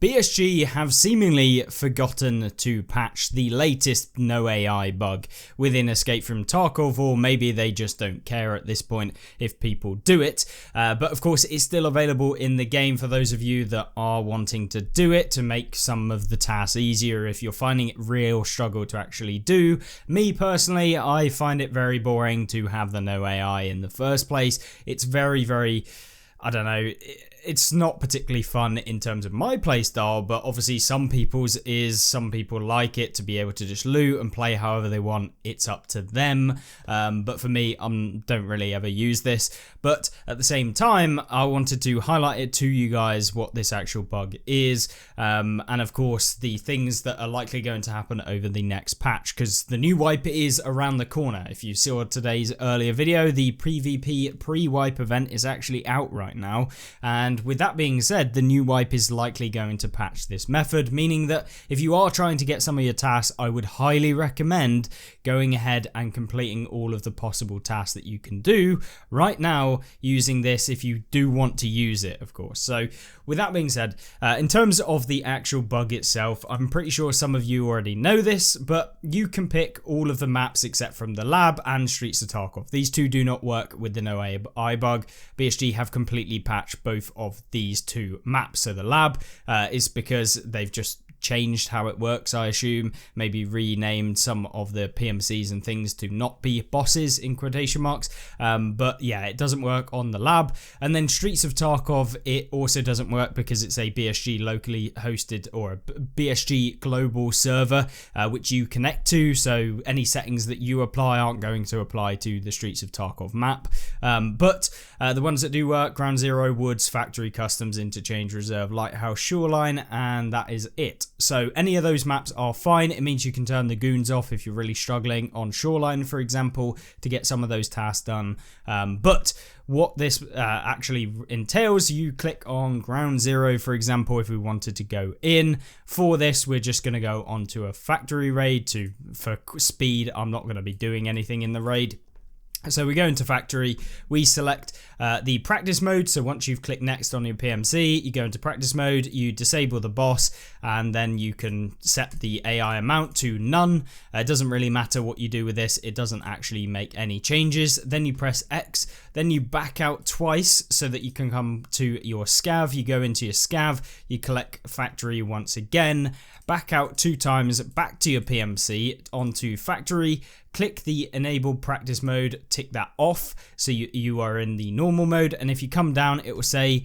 BSG have seemingly forgotten to patch the latest no AI bug within Escape from Tarkov, or maybe they just don't care at this point if people do it. But of course it's still available in the game for those of you that are wanting to do it, to make some of the tasks easier if you're finding it real struggle to actually do. Me personally, I find it very boring to have the no AI in the first place. It's very, I don't know, it's not particularly fun in terms of my playstyle, but obviously some people like it to be able to just loot and play however they want. It's up to them. But for me, I don't really ever use this. But at the same time, I wanted to highlight it to you guys what this actual bug is. And of course, the things that are likely going to happen over the next patch, because the new wipe is around the corner. If you saw today's earlier video, the PvP pre-wipe event is actually out right now. And with that being said, the new wipe is likely going to patch this method, meaning that if you are trying to get some of your tasks, I would highly recommend going ahead and completing all of the possible tasks that you can do right now using this, if you do want to use it, of course. So with that being said, in terms of the actual bug itself, I'm pretty sure some of you already know this, but you can pick all of the maps except from the lab and Streets of Tarkov. These two do not work with the no AI bug. BSG have completely patched both of these two maps. So the lab is because they've just changed how it works, I assume, maybe renamed some of the PMCs and things to not be bosses in quotation marks, but yeah, it doesn't work on the lab. And then Streets of Tarkov, it also doesn't work because it's a BSG locally hosted, or a BSG global server which you connect to, so any settings that you apply aren't going to apply to the Streets of Tarkov map. But the ones that do work: Ground Zero, Woods, Factory, Customs, Interchange, Reserve, Lighthouse, Shoreline, and that is it. So any of those maps are fine. It means you can turn the goons off if you're really struggling on Shoreline, for example, to get some of those tasks done. But what this actually entails, you click on Ground Zero, for example, if we wanted to go in. For this, we're just going to go onto a factory raid for speed. I'm not going to be doing anything in the raid. So we go into factory, we select the practice mode. So once you've clicked next on your PMC, you go into practice mode, you disable the boss, and then you can set the AI amount to none. It doesn't really matter what you do with this. It doesn't actually make any changes. Then you press X, then you back out twice so that you can come to your scav. You go into your scav, you collect factory once again, back out 2 times, back to your PMC, onto factory, click the enable practice mode, tick that off so you are in the normal mode, and if you come down it will say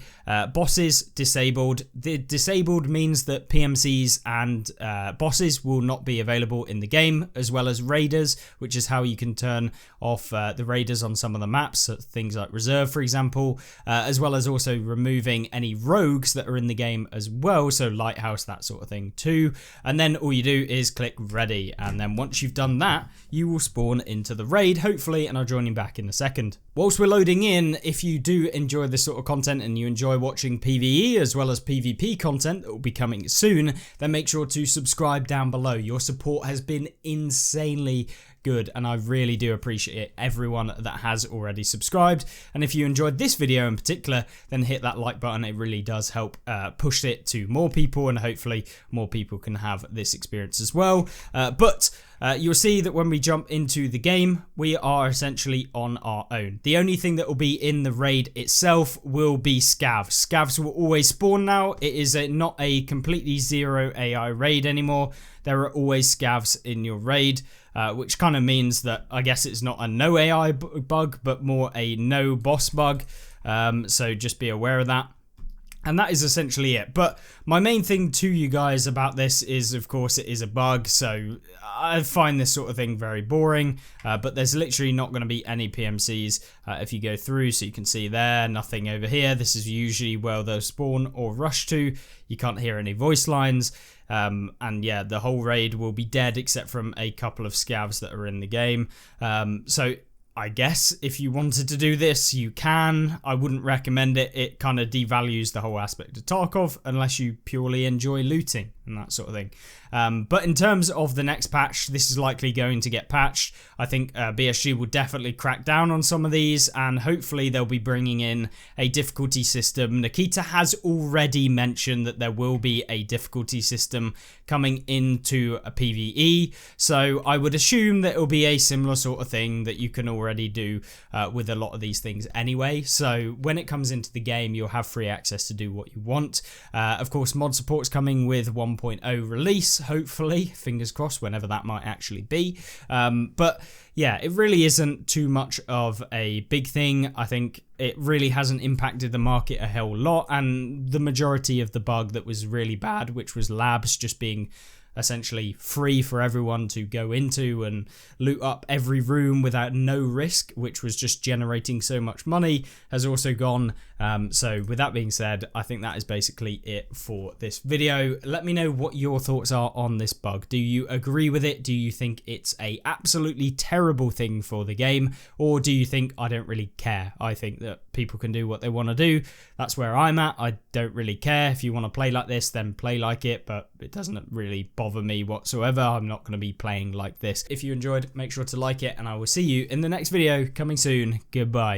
bosses disabled. The disabled means that PMCs and bosses will not be available in the game, as well as raiders, which is how you can turn off the raiders on some of the maps, so things like Reserve, for example, as well as also removing any rogues that are in the game as well, so Lighthouse, that sort of thing too. And then all you do is click ready, and then once you've done that, you will spawn into the raid, hopefully, and I'll join you back in a second. Whilst we're loading in, if you do enjoy this sort of content and you enjoy watching PvE as well as PvP content that will be coming soon, then make sure to subscribe down below. Your support has been insanely good, and I really do appreciate everyone that has already subscribed. And if you enjoyed this video in particular, then hit that like button. It really does help push it to more people, and hopefully more people can have this experience as well. But you'll see that when we jump into the game, we are essentially on our own. The only thing that will be in the raid itself will be scavs. Scavs will always spawn now. It is not a completely zero AI raid anymore. There are always scavs in your raid, which kind of means that I guess it's not a no AI bug, but more a no boss bug. So just be aware of that. And that is essentially it. But my main thing to you guys about this is, of course, it is a bug. So I find this sort of thing very boring. But there's literally not going to be any PMCs if you go through. So you can see there, nothing over here. This is usually where they'll spawn or rush to. You can't hear any voice lines. And yeah, the whole raid will be dead except from a couple of scavs that are in the game. So I guess if you wanted to do this, you can. I wouldn't recommend it. It kind of devalues the whole aspect of Tarkov unless you purely enjoy looting. and that sort of thing. But in terms of the next patch, this is likely going to get patched. I think BSG will definitely crack down on some of these, and hopefully they'll be bringing in a difficulty system. Nikita has already mentioned that there will be a difficulty system coming into a PVE, so I would assume that it will be a similar sort of thing that you can already do with a lot of these things anyway. So when it comes into the game, you'll have free access to do what you want. Of course, mod support's coming with 1.0 release, hopefully, fingers crossed, whenever that might actually be. But yeah, it really isn't too much of a big thing. I think it really hasn't impacted the market a hell lot, and the majority of the bug that was really bad, which was labs just being essentially free for everyone to go into and loot up every room without no risk, which was just generating so much money, has also gone. So with that being said, I think that is basically it for this video. Let me know what your thoughts are on this bug. Do you agree with it? Do you think it's a absolutely terrible thing for the game? Or do you think I don't really care? I think that people can do what they want to do. That's where I'm at. I don't really care. If you want to play like this, then play like it, but it doesn't really bother me whatsoever. I'm not going to be playing like this. If you enjoyed, make sure to like it, and I will see you in the next video coming soon. Goodbye.